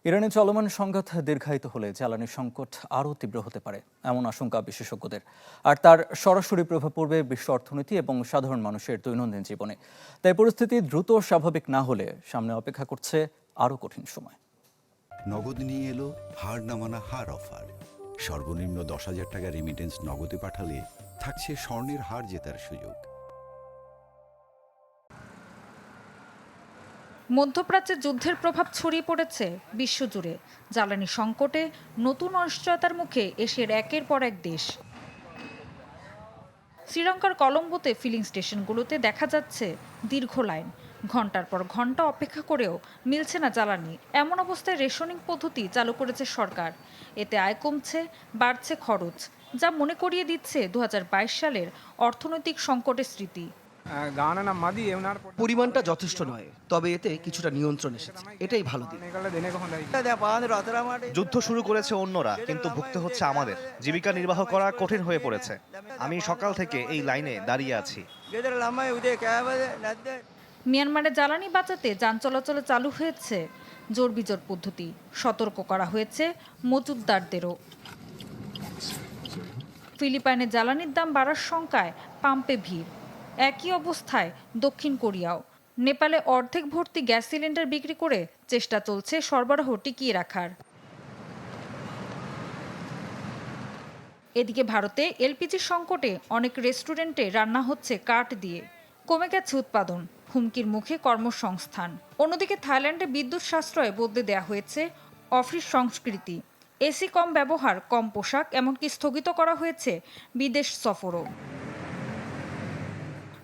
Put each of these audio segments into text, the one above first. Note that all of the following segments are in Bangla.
ইরানে চলমান সংঘাত দীর্ঘায়িত হলে জ্বালানি সংকট আরও তীব্র হতে পারে এমন আশঙ্কা বিশেষজ্ঞদের। আর তার সরাসরি প্রভাব পড়বে বিশ্ব অর্থনীতি এবং সাধারণ মানুষের দৈনন্দিন জীবনে। তাই পরিস্থিতি দ্রুত স্বাভাবিক না হলে সামনে অপেক্ষা করছে আরও কঠিন সময়। নগদ নিয়ে এলো হার না মানা হার অফার। সর্বনিম্ন 10,000 টাকা রেমিটেন্স নগদে পাঠালে থাকছে স্বর্ণের হার জেতার সুযোগ। মধ্যপ্রাচ্যে যুদ্ধের প্রভাব ছড়িয়ে পড়েছে বিশ্বজুড়ে। জ্বালানি সংকটে নতুন অনিশ্চয়তার মুখে এশিয়ার একের পর এক দেশ। শ্রীলঙ্কার কলম্বোতে ফিলিং স্টেশনগুলোতে দেখা যাচ্ছে দীর্ঘ লাইন। ঘন্টার পর ঘন্টা অপেক্ষা করেও মিলছে না জ্বালানি। এমন অবস্থায় রেশনিং পদ্ধতি চালু করেছে সরকার। এতে আয় কমছে, বাড়ছে খরচ, যা মনে করিয়ে দিচ্ছে 2022 সালের অর্থনৈতিক সংকটের স্মৃতি। পরিমাণটা যথেষ্ট নয়, তবে এতে কিছুটা নিয়ন্ত্রণ এসেছে, এটাই ভালো দিক। যুদ্ধ শুরু করেছে অন্যরা, কিন্তু ভুগতে হচ্ছে আমাদের। জীবিকা নির্বাহ করা কঠিন হয়ে পড়েছে। আমি সকাল থেকে এই লাইনে দাঁড়িয়ে আছি। মিয়ানমারে জ্বালানি বাঁচাতে যান চলাচলে চালু হয়েছে জোড়বিজোড় পদ্ধতি। সতর্ক করা হয়েছে মজুতদারদেরও। ফিলিপাইনে জ্বালানির দাম বাড়ার শঙ্কায় পাম্পে ভিড়। একই অবস্থায় দক্ষিণ কোরিয়াও। নেপালে অর্ধেক ভর্তি গ্যাস সিলিন্ডার বিক্রি করে চেষ্টা চলছে সরবরাহ টিকিয়ে রাখার। এদিকে ভারতে এলপিজি সংকটে অনেক রেস্টুরেন্টে রান্না হচ্ছে কাঠ দিয়ে। কমে গেছে উৎপাদন, হুমকির মুখে কর্মসংস্থান। অন্যদিকে থাইল্যান্ডে বিদ্যুৎ সাশ্রয়ে বদলে দেওয়া হয়েছে অফিস সংস্কৃতি। এসি কম ব্যবহার, কম পোশাক, এমনকি স্থগিত করা হয়েছে বিদেশ সফরও।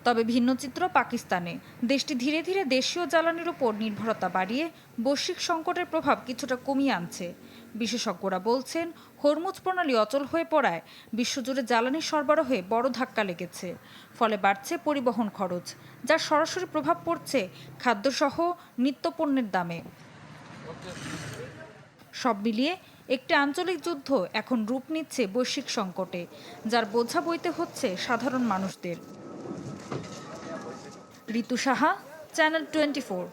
তবে ভিন্ন চিত্র পাকিস্তানে। দেশটি ধীরে ধীরে দেশীয় জ্বালানির উপর নির্ভরতা বাড়িয়ে বৈশ্বিক সংকটের প্রভাব কিছুটা কমিয়ে আনছে। বিশেষজ্ঞরা বলছেন, হরমুজ প্রণালী অচল হয়ে পড়ায় বিশ্বজুড়ে জ্বালানি সরবরাহে বড় ধাক্কা লেগেছে। ফলে বাড়ছে পরিবহন খরচ, যার সরাসরি প্রভাব পড়ছে খাদ্যসহ নিত্যপণ্যের দামে। সব মিলিয়ে একটি আঞ্চলিক যুদ্ধ এখন রূপ নিচ্ছে বৈশ্বিক সংকটে, যার বোঝা বইতে হচ্ছে সাধারণ মানুষদের। ঋতু সাহা, চ্যানেল 24।